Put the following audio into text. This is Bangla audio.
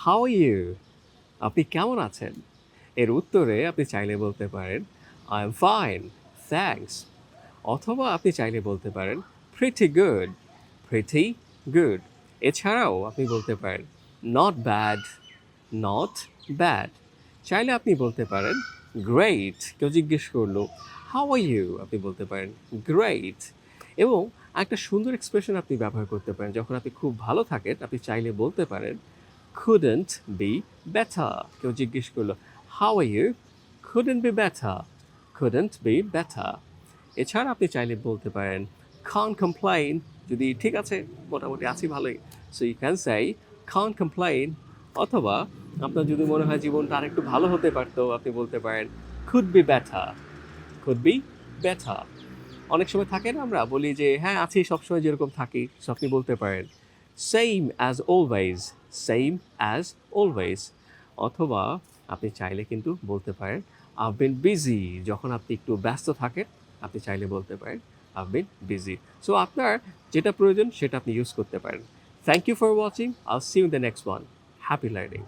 How are you? আপনি কেমন আছেন? এর উত্তরে আপনি চাইলে বলতে পারেন আই এম ফাইন, থ্যাঙ্কস। অথবা আপনি চাইলে বলতে পারেন প্রিটি গুড, প্রিটি গুড। এছাড়াও আপনি বলতে পারেন নট ব্যাড, নট ব্যাড। চাইলে আপনি বলতে পারেন গ্রেট। কেউ জিজ্ঞেস করলো হাউ আর ইউ? আপনি বলতে পারেন গ্রেট। এবং একটা সুন্দর এক্সপ্রেশন আপনি ব্যবহার করতে পারেন যখন আপনি খুব ভালো থাকেন, আপনি চাইলে বলতে পারেন couldn't be better। কেউ জিজ্ঞেস করলো how are you? couldn't be better, couldn't be better। এছাড়া আপনি চাইলে বলতে পারেন can't complain, যদি ঠিক আছে মোটামুটি আছি ভালোই, সো ইউ ক্যান সেই can't complain। অথবা আপনার যদি মনে হয় জীবনটা আরেকটু ভালো হতে পারতো, আপনি বলতে পারেন could be better, could be better। অনেক সময় থাকে না আমরা বলি যে হ্যাঁ আছি সবসময় যেরকম থাকি, সো আপনি বলতে পারেন same as always, same as always. অথবা আপনি চাইলে কিন্তু বলতে পারেন আইভ বিন বিজি। যখন আপনি একটু ব্যস্ত থাকেন আপনি চাইলে বলতে পারেন আইভ বিন বিজি। সো আপনার যেটা প্রয়োজন সেটা আপনি ইউজ করতে পারেন। Thank you for watching, I'll see you in the next one. Happy learning.